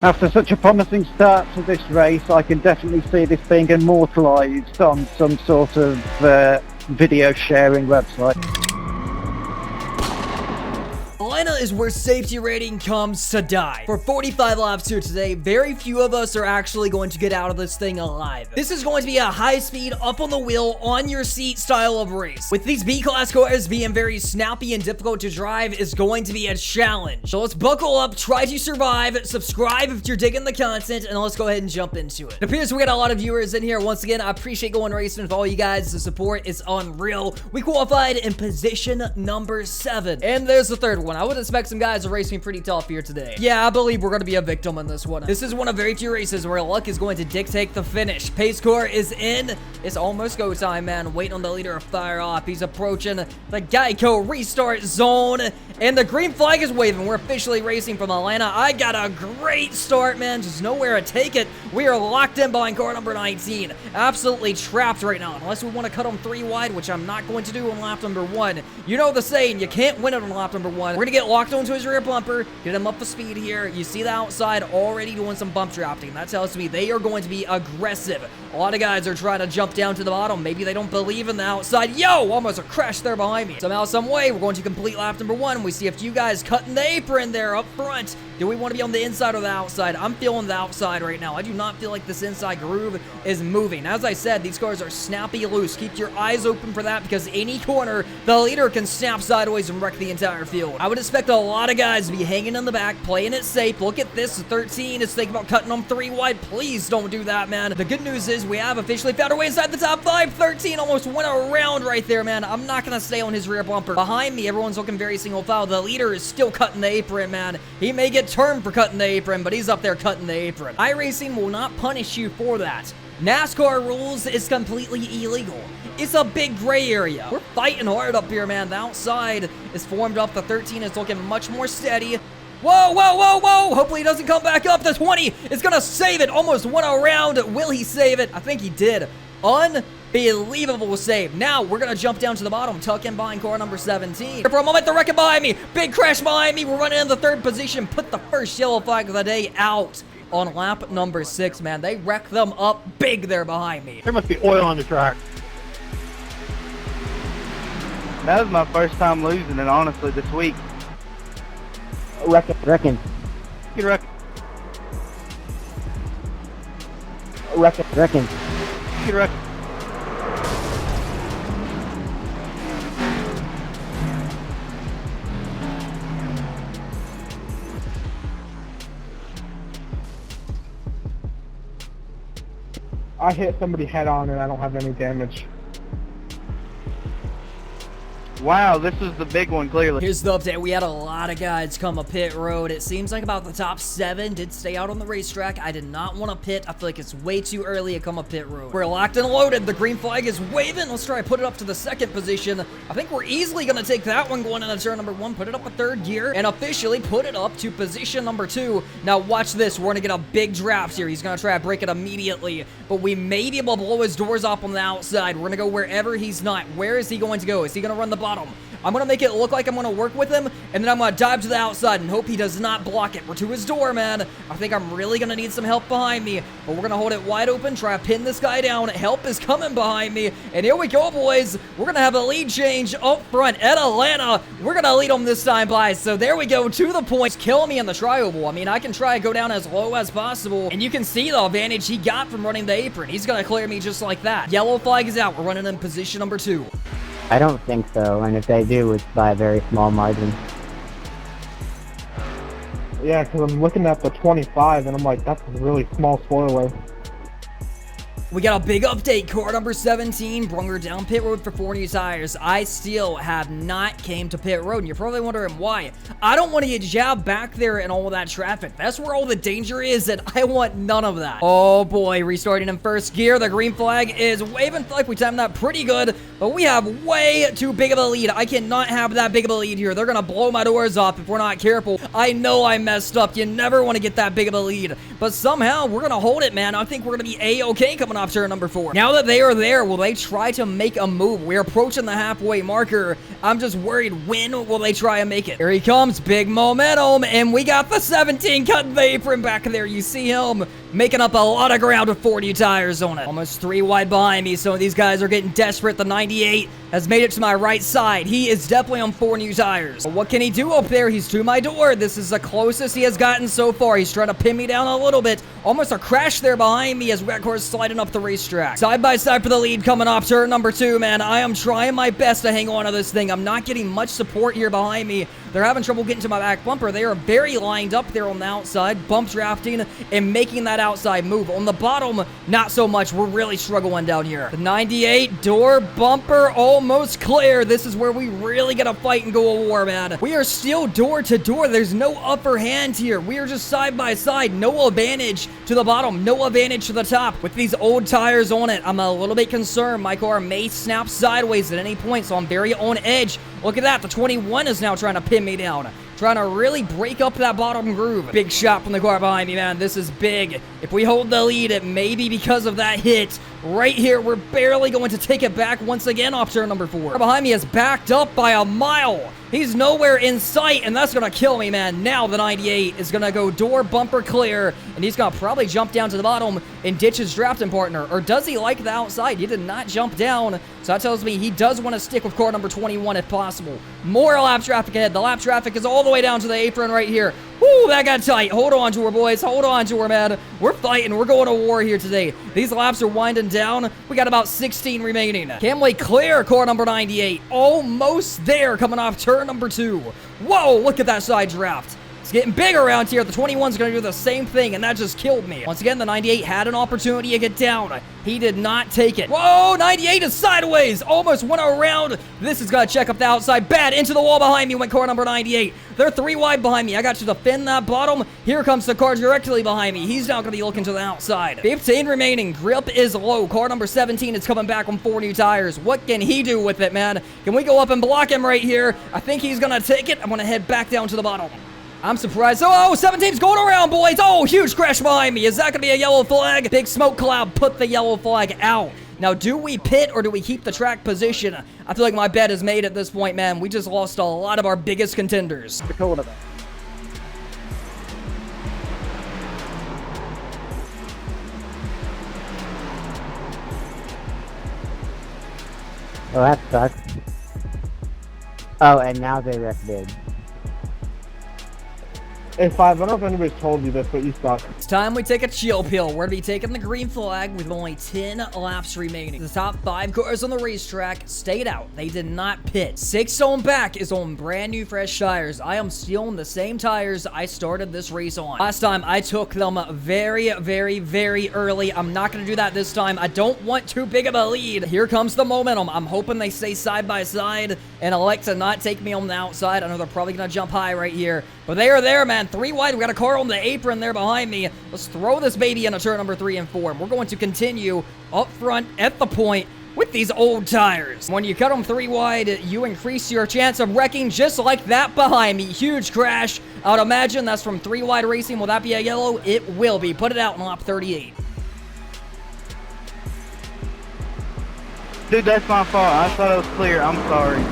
After such a promising start to this race, I can definitely see this being immortalised on some sort of video sharing website. Atlanta is where safety rating comes to die. For 45 laps here today, very few of us are actually going to get out of this thing alive. This is going to be a high-speed, up on the wheel, on your seat style of race. With these B-class cars being very snappy and difficult to drive is going to be a challenge. So let's buckle up, try to survive, subscribe if you're digging the content, and let's go ahead and jump into it. It appears we got a lot of viewers in here. Once again, I appreciate going racing with all you guys. The support is unreal. We qualified in position number 7. And there's the third one. I would expect some guys to race me pretty tough here today. Yeah, I believe we're going to be a victim in this one. This is one of very few races where luck is going to dictate the finish. Pace car is in. It's almost go time, man. Waiting on the leader to fire off. He's approaching the Geico restart zone, and the green flag is waving. We're officially racing from Atlanta. I got a great start, man. Just nowhere to take it. We are locked in behind car number 19. Absolutely trapped right now, unless we want to cut them 3 wide, which I'm not going to do on lap number 1. You know the saying, you can't win it on lap number 1. We're going to get locked onto his rear bumper, get him up to speed here. You see the outside already doing some bump drafting. That tells me they are going to be aggressive. A lot of guys are trying to jump down to the bottom. Maybe they don't believe in the outside. Yo, almost a crash there behind me. Somehow, some way, we're going to complete lap number 1. We see a few guys cutting the apron there up front. Do we want to be on the inside or the outside? I'm feeling the outside right now. I do not feel like this inside groove is moving. As I said, these cars are snappy loose. Keep your eyes open for that, because any corner, the leader can snap sideways and wreck the entire field. I would expect a lot of guys to be hanging in the back, playing it safe. Look at this. 13 is thinking about cutting them 3 wide. Please don't do that, man. The good news is we have officially found our way inside the top 5. 13 almost went around right there, man. I'm not going to stay on his rear bumper. Behind me, everyone's looking very single file. The leader is still cutting the apron, man. He may get termed for cutting the apron, but he's up there cutting the apron. iRacing will not punish you for that. NASCAR rules is completely illegal. It's a big gray area. We're fighting hard up here, man. The outside is formed up. The 13 is looking much more steady. Whoa, whoa, whoa, whoa! Hopefully he doesn't come back up. The 20 is gonna save it. Almost went around. Will he save it? I think he did. Unbelievable save. Now we're gonna jump down to the bottom, tuck in behind car number 17. For a moment, the wreck behind me. Big crash behind me. We're running in the 3rd position. Put the first yellow flag of the day out on lap number 6, man. They wreck them up big there behind me. There must be oil on the track. That was my first time losing it, honestly, this week. Reckon. Get reckon. Reckon. Get reckon. I hit somebody head on and I don't have any damage. Wow, this is the big one, clearly. Here's the update. We had a lot of guys come up pit road. It seems like about the top 7 did stay out on the racetrack. I did not want to pit. I feel like it's way too early to come up pit road. We're locked and loaded. The green flag is waving. Let's try to put it up to the 2nd position. I think we're easily going to take that one going into turn number 1, put it up a 3rd gear, and officially put it up to position number 2. Now watch this. We're going to get a big draft here. He's going to try to break it immediately, but we may be able to blow his doors off on the outside. We're going to go wherever he's not. Where is he going to go? Is he going to run the bottom? I'm going to make it look like I'm going to work with him, and then I'm going to dive to the outside and hope he does not block it. We're to his door, man. I think I'm really going to need some help behind me, but we're going to hold it wide open, try to pin this guy down. Help is coming behind me, and here we go, boys. We're going to have a lead change up front at Atlanta. We're going to lead them this time, guys. So there we go, to the points. Kill me in the tri-oval. I mean, I can try to go down as low as possible, and you can see the advantage he got from running the apron. He's going to clear me just like that. Yellow flag is out. We're running in position number 2. I don't think so, and if they do, it's by a very small margin. Yeah, because I'm looking at the 25, and I'm like, that's a really small spoiler. We got a big update. Car number 17 brung her down pit road for 4 new tires. I still have not came to pit road, and you're probably wondering why. I don't want to get jabbed back there in all of that traffic. That's where all the danger is, and I want none of that. Oh boy, restarting in 1st gear. The green flag is waving. Like we timed that pretty good, but we have way too big of a lead. I cannot have that big of a lead here. They're gonna blow my doors off if we're not careful. I know I messed up. You never want to get that big of a lead, but somehow we're gonna hold it, man. I think we're gonna be A-okay coming off turn number 4. Now that they are there, will they try to make a move? We're approaching the halfway marker. I'm just worried, when will they try and make it? Here he comes, big momentum, and we got the 17 cutting the apron back there. You see him making up a lot of ground with 4 new tires on it. Almost 3 wide behind me, so these guys are getting desperate. The 98 has made it to my right side. He is definitely on 4 new tires. But what can he do up there? He's to my door. This is the closest he has gotten so far. He's trying to pin me down a little bit. Almost a crash there behind me as we got, of course, sliding up the racetrack. Side by side for the lead coming off turn number 2, man. I am trying my best to hang on to this thing. I'm not getting much support here behind me. They're having trouble getting to my back bumper. They are very lined up there on the outside, bump drafting and making that outside move. On the bottom, not so much. We're really struggling down here. The 98 door bumper almost clear. This is where we really gotta fight and go a war, man. We are still door to door. There's no upper hand here. We are just side by side. No advantage to the bottom. No advantage to the top. With these old tires on it, I'm a little bit concerned. My car may snap sideways at any point, so I'm very on edge. Look at that. The 21 is now trying to pin me down. Trying to really break up that bottom groove. Big shot from the car behind me, man. This is big. If we hold the lead, it may be because of that hit. Right here, we're barely going to take it back once again off turn number 4. Behind me is backed up by a mile. He's nowhere in sight, and that's going to kill me, man. Now the 98 is going to go door bumper clear, and he's going to probably jump down to the bottom and ditch his drafting partner. Or does he like the outside? He did not jump down, so that tells me he does want to stick with car number 21 if possible. More lap traffic ahead. The lap traffic is all the way down to the apron right here. Woo, that got tight. Hold on to her, boys. Hold on to her, man. We're fighting. We're going to war here today. These laps are winding down. We got about 16 remaining. Camley clear, car number 98. Almost there, coming off turn number 2. Whoa, look at that side draft. It's getting big around here. The 21's going to do the same thing, and that just killed me. Once again, the 98 had an opportunity to get down. He did not take it. Whoa, 98 is sideways. Almost went around. This is going to check up the outside. Bad. Into the wall behind me went car number 98. They're 3 wide behind me. I got to defend that bottom. Here comes the car directly behind me. He's now going to be looking to the outside. 15 remaining. Grip is low. Car number 17 is coming back on 4 new tires. What can he do with it, man? Can we go up and block him right here? I think he's going to take it. I'm going to head back down to the bottom. I'm surprised. Oh, 17's going around, boys. Oh, huge crash behind me. Is that going to be a yellow flag? Big smoke cloud put the yellow flag out. Now, do we pit or do we keep the track position? I feel like my bet is made at this point, man. We just lost a lot of our biggest contenders. The corner there. Oh, that sucks. Oh, and now they wrecked big. Hey, Five, I don't know if anybody's told you this, but you suck. It's time we take a chill pill. We're going to be taking the green flag with only 10 laps remaining. The top 5 cars on the racetrack stayed out. They did not pit. 6 on back is on brand new fresh tires. I am still on the same tires I started this race on. Last time, I took them very, very, very early. I'm not going to do that this time. I don't want too big of a lead. Here comes the momentum. I'm hoping they stay side by side and elect to not take me on the outside. I know they're probably going to jump high right here, but they are there, man. 3 wide. We got a car on the apron there behind me. Let's throw this baby into turn number 3 and 4. We're going to continue up front at the point with these old tires. When you cut them 3 wide, you increase your chance of wrecking just like that behind me. Huge crash. I would imagine that's from 3 wide racing. Will that be a yellow? It will be. Put it out in lap 38. Dude, that's my fault. I thought it was clear. I'm sorry.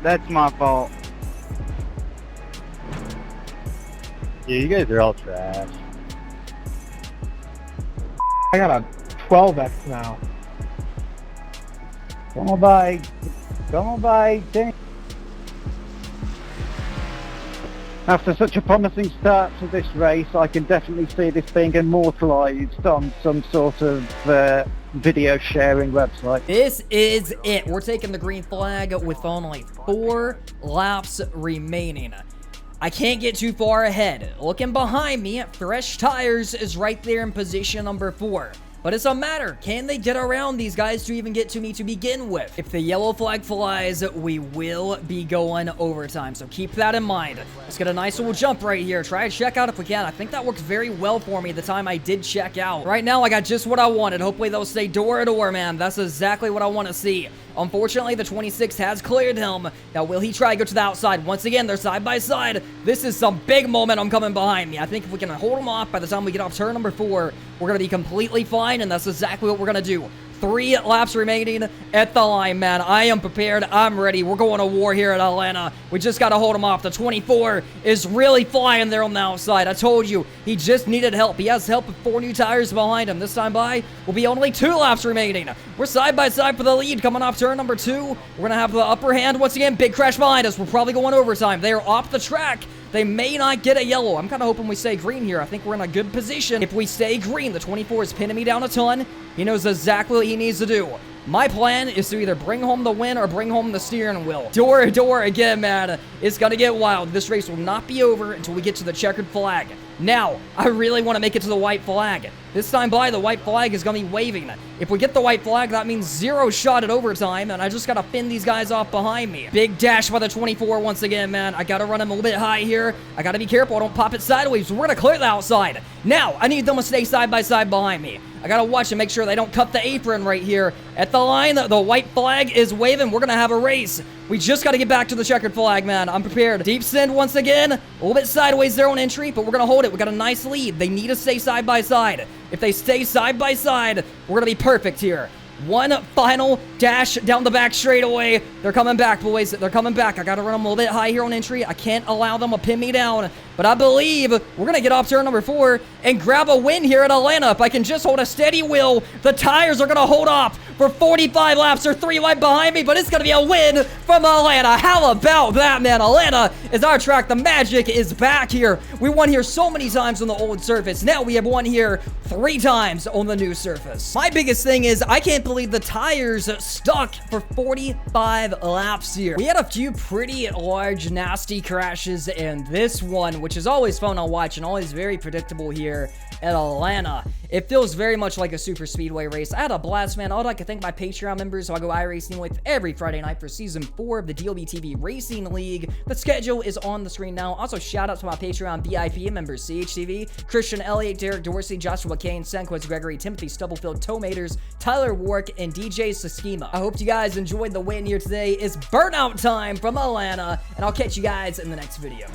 That's my fault. Yeah, you guys are all trash. I got a 12X now. Come on by. Come on by. Dang. After such a promising start to this race, I can definitely see this being immortalised on some sort of video sharing website. This is it. We're taking the green flag with only 4 laps remaining. I can't get too far ahead. Looking behind me, fresh tires is right there in position number 4. but it's a matter. Can they get around these guys to even get to me to begin with? If the yellow flag flies, we will be going overtime. So keep that in mind. Let's get a nice little jump right here. Try to check out if we can. I think that worked very well for me the time I did check out. Right now, I got just what I wanted. Hopefully, they'll stay door to door, man. That's exactly what I want to see. Unfortunately, the 26 has cleared him. Now, will he try to go to the outside? Once again, they're side by side. This is some big momentum coming behind me. I think if we can hold him off by the time we get off turn number 4, we're going to be completely fine, and that's exactly what we're going to do. 3 laps remaining at the line, man. I am prepared. I'm ready. We're going to war here at Atlanta. We just got to hold him off. The 24 is really flying there on the outside. I told you, he just needed help. He has help with 4 new tires behind him. This time by will be only 2 laps remaining. We're side by side for the lead coming off turn number 2. We're going to have the upper hand once again. Big crash behind us. We're probably going overtime. They are off the track. They may not get a yellow. I'm kind of hoping we stay green here. I think we're in a good position. If we stay green, the 24 is pinning me down a ton. He knows exactly what he needs to do. My plan is to either bring home the win or bring home the steering wheel. Door to door again, man. It's going to get wild. This race will not be over until we get to the checkered flag. Now, I really want to make it to the white flag. This time by, the white flag is going to be waving. If we get the white flag, that means 0 shot at overtime, and I just got to fend these guys off behind me. Big dash by the 24 once again, man. I got to run him a little bit high here. I got to be careful I don't pop it sideways, so we're going to clear the outside. Now, I need them to stay side by side behind me. I got to watch and make sure they don't cut the apron right here. At the line, the white flag is waving. We're going to have a race. We just got to get back to the checkered flag, man. I'm prepared. Deep send once again. A little bit sideways there on entry, but we're going to hold it. We got a nice lead. They need to stay side by side. If they stay side by side, we're going to be perfect here. One final dash down the back straightaway. They're coming back, boys. They're coming back. I got to run them a little bit high here on entry. I can't allow them to pin me down. But I believe we're going to get off turn number 4 and grab a win here at Atlanta. If I can just hold a steady wheel, the tires are going to hold off for 45 laps. They're 3 right behind me, but it's going to be a win from Atlanta. How about that, man? Atlanta is our track. The magic is back here. We won here so many times on the old surface. Now we have won here 3 times on the new surface. My biggest thing is I can't believe the tires stuck for 45 laps here. We had a few pretty large, nasty crashes, and this one, which is always fun to watch and always very predictable here at Atlanta. It feels very much like a super speedway race. I had a blast, man. I'd like to thank my Patreon members who I go iRacing with every Friday night for Season 4 of the DLBTV Racing League. The schedule is on the screen now. Also, shout out to my Patreon VIP members, CHTV, Christian Elliott, Derek Dorsey, Joshua Kane, Senquist Gregory, Timothy Stubblefield, Tomaters, Tyler Wark, and DJ Saskima. I hope you guys enjoyed the win here today. It's burnout time from Atlanta, and I'll catch you guys in the next video.